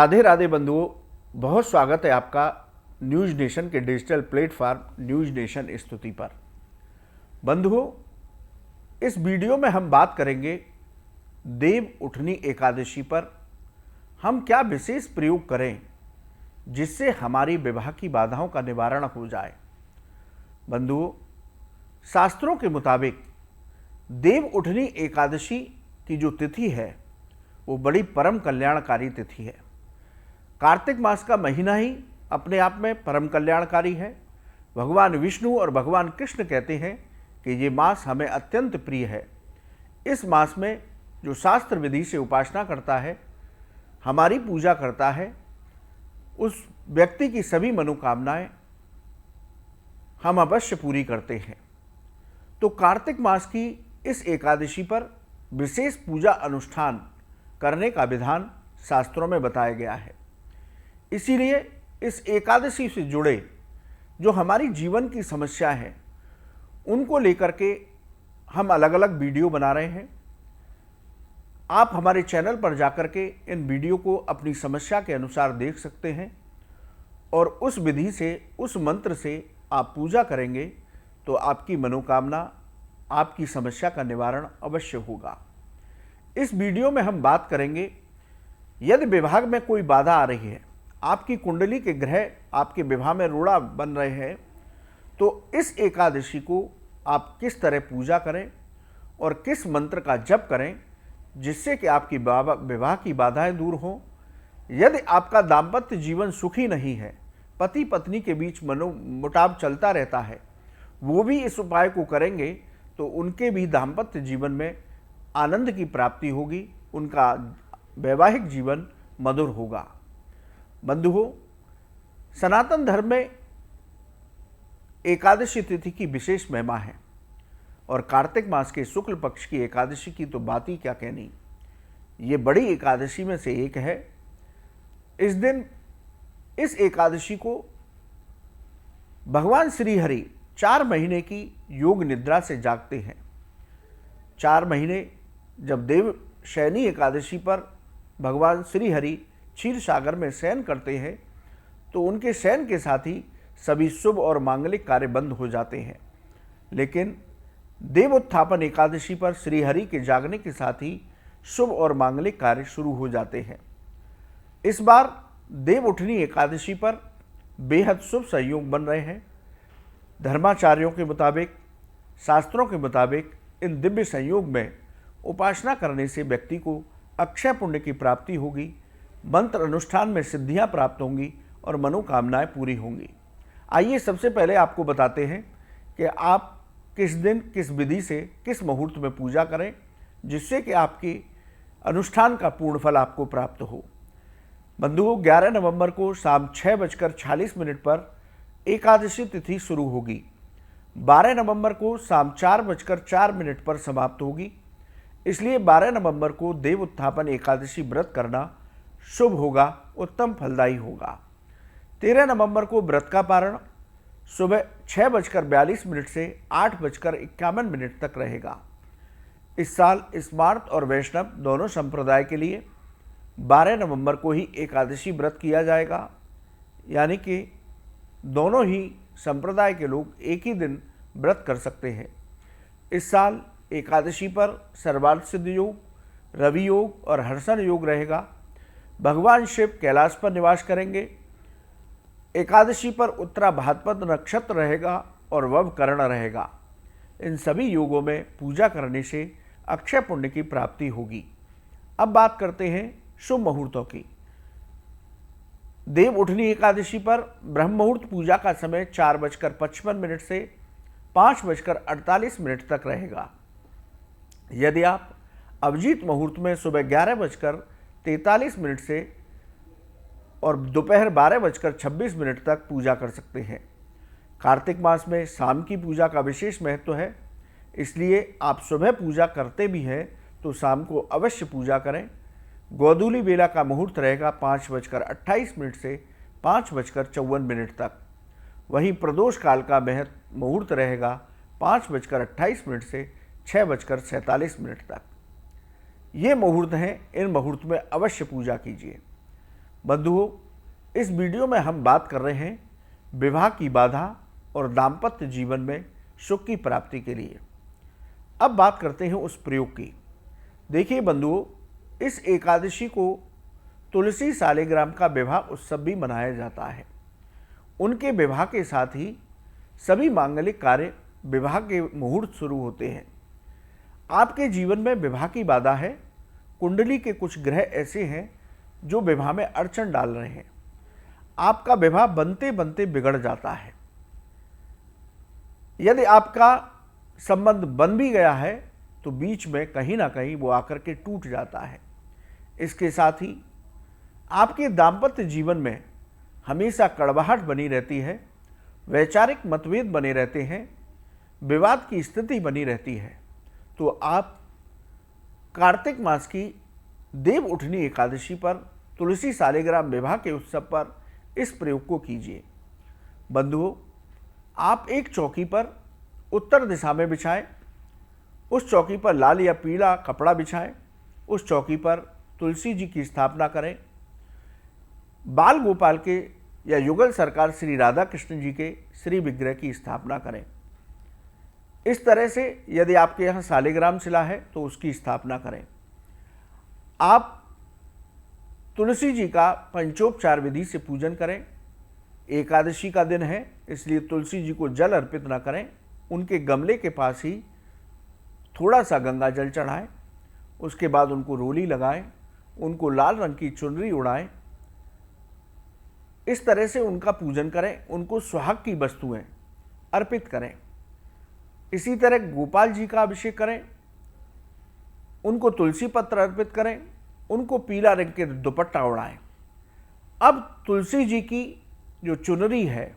राधे राधे बंधुओं, बहुत स्वागत है आपका न्यूज नेशन के डिजिटल प्लेटफॉर्म न्यूज नेशन स्तुति पर। बंधुओं, इस वीडियो में हम बात करेंगे देव उठनी एकादशी पर हम क्या विशेष प्रयोग करें जिससे हमारी विवाह की बाधाओं का निवारण हो जाए। बंधुओं, शास्त्रों के मुताबिक देव उठनी एकादशी की जो तिथि है वो बड़ी परम कल्याणकारी तिथि है। कार्तिक मास का महीना ही अपने आप में परम कल्याणकारी है। भगवान विष्णु और भगवान कृष्ण कहते हैं कि ये मास हमें अत्यंत प्रिय है। इस मास में जो शास्त्र विधि से उपासना करता है, हमारी पूजा करता है, उस व्यक्ति की सभी मनोकामनाएं हम अवश्य पूरी करते हैं। तो कार्तिक मास की इस एकादशी पर विशेष पूजा अनुष्ठान करने का विधान शास्त्रों में बताया गया है। इसीलिए इस एकादशी से जुड़े जो हमारी जीवन की समस्या है उनको लेकर के हम अलग अलग वीडियो बना रहे हैं। आप हमारे चैनल पर जाकर के इन वीडियो को अपनी समस्या के अनुसार देख सकते हैं और उस विधि से, उस मंत्र से आप पूजा करेंगे तो आपकी मनोकामना, आपकी समस्या का निवारण अवश्य होगा। इस वीडियो में हम बात करेंगे यदि विवाह में कोई बाधा आ रही है, आपकी कुंडली के ग्रह आपके विवाह में रूढ़ा बन रहे हैं, तो इस एकादशी को आप किस तरह पूजा करें और किस मंत्र का जप करें जिससे कि आपकी विवाह की बाधाएं दूर हों। यदि आपका दाम्पत्य जीवन सुखी नहीं है, पति पत्नी के बीच मनोमुटाव चलता रहता है, वो भी इस उपाय को करेंगे तो उनके भी दाम्पत्य जीवन में आनंद की प्राप्ति होगी, उनका वैवाहिक जीवन मधुर होगा। बंधुओं, सनातन धर्म में एकादशी तिथि की विशेष महिमा है और कार्तिक मास के शुक्ल पक्ष की एकादशी की तो बात ही क्या कहनी। ये बड़ी एकादशी में से एक है। इस दिन, इस एकादशी को भगवान श्री हरि 4 महीने की योग निद्रा से जागते हैं। 4 महीने जब देव शयनी एकादशी पर भगवान श्री हरि क्षीर सागर में शयन करते हैं तो उनके शयन के साथ ही सभी शुभ और मांगलिक कार्य बंद हो जाते हैं। लेकिन देवोत्थापन एकादशी पर श्री हरि के जागने के साथ ही शुभ और मांगलिक कार्य शुरू हो जाते हैं। इस बार देव उठनी एकादशी पर बेहद शुभ संयोग बन रहे हैं। धर्माचार्यों के मुताबिक, शास्त्रों के मुताबिक इन दिव्य संयोग में उपासना करने से व्यक्ति को अक्षय पुण्य की प्राप्ति होगी, मंत्र अनुष्ठान में सिद्धियां प्राप्त होंगी और मनोकामनाएं पूरी होंगी। आइए सबसे पहले आपको बताते हैं कि आप किस दिन, किस विधि से, किस मुहूर्त में पूजा करें जिससे कि आपकी अनुष्ठान का पूर्ण फल आपको प्राप्त हो। बंधुओं, 11 नवंबर को शाम 6:46 पर एकादशी तिथि शुरू होगी। 12 नवंबर को शाम 4:04 पर समाप्त होगी। इसलिए 12 नवंबर को देव उत्थापन एकादशी व्रत करना शुभ होगा, उत्तम फलदायी होगा। 13 नवंबर को व्रत का पारण सुबह 6:42 से 8:51 तक रहेगा। इस साल स्मार्त और वैष्णव दोनों संप्रदाय के लिए 12 नवंबर को ही एकादशी व्रत किया जाएगा, यानी कि दोनों ही संप्रदाय के लोग एक ही दिन व्रत कर सकते हैं। इस साल एकादशी पर सर्वार्थ सिद्ध योग, रवि योग और हर्षण योग रहेगा। भगवान शिव कैलाश पर निवास करेंगे। एकादशी पर उत्तरा भाद्रपद नक्षत्र रहेगा और वव कर्ण रहेगा। इन सभी योगों में पूजा करने से अक्षय पुण्य की प्राप्ति होगी। अब बात करते हैं शुभ मुहूर्तों की। देव उठनी एकादशी पर ब्रह्म मुहूर्त पूजा का समय 4:55 से 5:48 तक रहेगा। यदि आप अभिजीत मुहूर्त में सुबह 11:43 से और दोपहर 12:26 तक पूजा कर सकते हैं। कार्तिक मास में शाम की पूजा का विशेष महत्व है, इसलिए आप सुबह पूजा करते भी हैं तो शाम को अवश्य पूजा करें। गोधूली बेला का मुहूर्त रहेगा 5:28 से 5:54 तक। वहीं प्रदोष काल का मुहूर्त रहेगा 5:28 से 6:47 तक। ये मुहूर्त हैं, इन मुहूर्त में अवश्य पूजा कीजिए। बंधुओं, इस वीडियो में हम बात कर रहे हैं विवाह की बाधा और दाम्पत्य जीवन में सुख की प्राप्ति के लिए। अब बात करते हैं उस प्रयोग की। देखिए बंधुओं, इस एकादशी को तुलसी सालिग्राम का विवाह उत्सव भी मनाया जाता है। उनके विवाह के साथ ही सभी मांगलिक कार्य विवाह के मुहूर्त शुरू होते हैं। आपके जीवन में विवाह की बाधा है। कुंडली के कुछ ग्रह ऐसे हैं जो विवाह में अड़चन डाल रहे हैं। आपका विवाह बनते बनते बिगड़ जाता है। यदि आपका संबंध बन भी गया है तो बीच में कहीं ना कहीं वो आकर के टूट जाता है। इसके साथ ही आपके दाम्पत्य जीवन में हमेशा कड़वाहट बनी रहती है, वैचारिक मतभेद बने रहते हैं, विवाद की स्थिति बनी रहती है। तो आप कार्तिक मास की देव उठनी एकादशी पर तुलसी सालिग्राम विवाह के उत्सव पर इस प्रयोग को कीजिए। बंधुओं, आप एक चौकी पर उत्तर दिशा में बिछाएं। उस चौकी पर लाल या पीला कपड़ा बिछाएं। उस चौकी पर तुलसी जी की स्थापना करें। बाल गोपाल के या युगल सरकार श्री राधा कृष्ण जी के श्री विग्रह की स्थापना करें। इस तरह से यदि आपके यहाँ सालिग्राम शिला है तो उसकी स्थापना करें। आप तुलसी जी का पंचोपचार विधि से पूजन करें। एकादशी का दिन है, इसलिए तुलसी जी को जल अर्पित न करें। उनके गमले के पास ही थोड़ा सा गंगा जल चढ़ाएं। उसके बाद उनको रोली लगाएं, उनको लाल रंग की चुनरी उड़ाएं। इस तरह से उनका पूजन करें। उनको सुहाग की वस्तुएं अर्पित करें। इसी तरह गोपाल जी का अभिषेक करें। उनको तुलसी पत्र अर्पित करें। उनको पीला रंग के दुपट्टा उड़ाएं। अब तुलसी जी की जो चुनरी है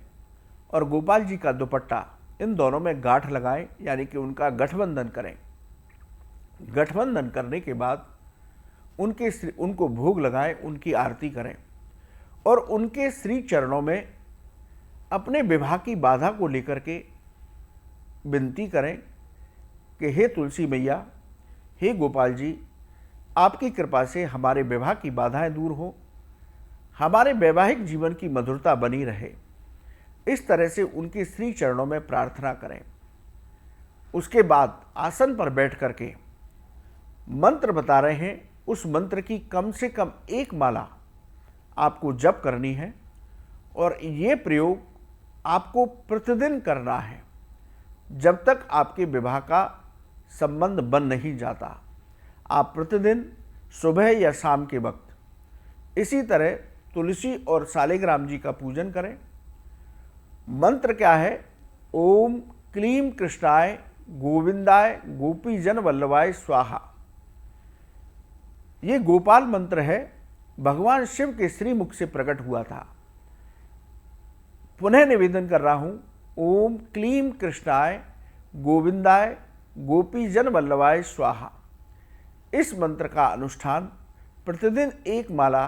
और गोपाल जी का दुपट्टा, इन दोनों में गांठ लगाएं, यानी कि उनका गठबंधन करें। गठबंधन करने के बाद उनको भोग लगाएं, उनकी आरती करें और उनके श्री चरणों में अपने विवाह की बाधा को लेकर के विनती करें कि हे तुलसी मैया, हे गोपाल जी, आपकी कृपा से हमारे विवाह की बाधाएं दूर हो, हमारे वैवाहिक जीवन की मधुरता बनी रहे। इस तरह से उनके श्री चरणों में प्रार्थना करें। उसके बाद आसन पर बैठ करके मंत्र बता रहे हैं, उस मंत्र की कम से कम एक माला आपको जप करनी है और ये प्रयोग आपको प्रतिदिन करना है जब तक आपके विवाह का संबंध बन नहीं जाता। आप प्रतिदिन सुबह या शाम के वक्त इसी तरह तुलसी और सालिग्राम जी का पूजन करें। मंत्र क्या है? ओम क्लीम कृष्णाय गोविंदाय गोपी जन वल्लभाय स्वाहा। ये गोपाल मंत्र है, भगवान शिव के श्रीमुख से प्रकट हुआ था। पुनः निवेदन कर रहा हूं, ओम क्लीम कृष्णाय गोविंदाय गोपी जन वल्लभाय स्वाहा। इस मंत्र का अनुष्ठान प्रतिदिन एक माला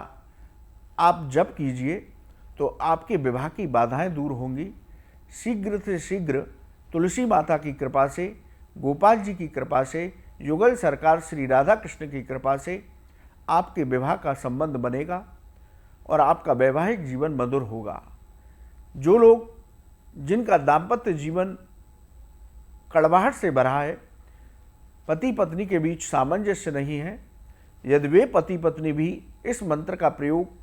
आप जप कीजिए तो आपके विवाह की बाधाएं दूर होंगी। शीघ्र से शीघ्र तुलसी माता की कृपा से, गोपाल जी की कृपा से, युगल सरकार श्री राधा कृष्ण की कृपा से आपके विवाह का संबंध बनेगा और आपका वैवाहिक जीवन मधुर होगा। जो लोग जिनका दाम्पत्य जीवन कड़वाहट से भरा है, पति पत्नी के बीच सामंजस्य नहीं है, यदि वे पति पत्नी भी इस मंत्र का प्रयोग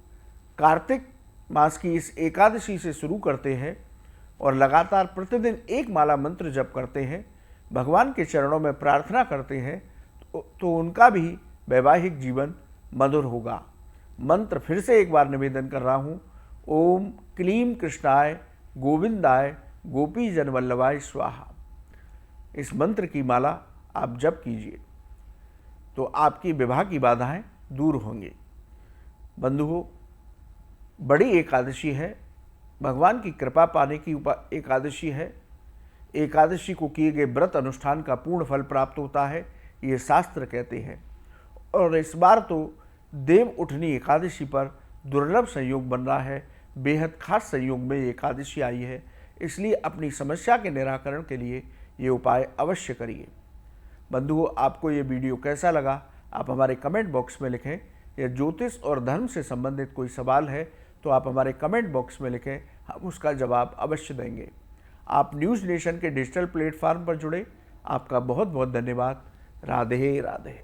कार्तिक मास की इस एकादशी से शुरू करते हैं और लगातार प्रतिदिन एक माला मंत्र जप करते हैं, भगवान के चरणों में प्रार्थना करते हैं, तो उनका भी वैवाहिक जीवन मधुर होगा। मंत्र फिर से एक बार निवेदन कर रहा हूँ, ओम क्लीम कृष्णाय गोविंदाय गोपी जन वल्लभाय स्वाहा। इस मंत्र की माला आप जप कीजिए तो आपकी विवाह की बाधाएं दूर होंगी। बंधुओं, बड़ी एकादशी है, भगवान की कृपा पाने की एकादशी है। एकादशी को किए गए व्रत अनुष्ठान का पूर्ण फल प्राप्त होता है, ये शास्त्र कहते हैं। और इस बार तो देव उठनी एकादशी पर दुर्लभ संयोग बन रहा है, बेहद खास संयोग में ये एकादशी आई है। इसलिए अपनी समस्या के निराकरण के लिए ये उपाय अवश्य करिए। बंधुओं, आपको ये वीडियो कैसा लगा आप हमारे कमेंट बॉक्स में लिखें। या ज्योतिष और धर्म से संबंधित कोई सवाल है तो आप हमारे कमेंट बॉक्स में लिखें, हम उसका जवाब अवश्य देंगे। आप न्यूज़ नेशन के डिजिटल प्लेटफॉर्म पर जुड़े, आपका बहुत बहुत धन्यवाद। राधे राधे।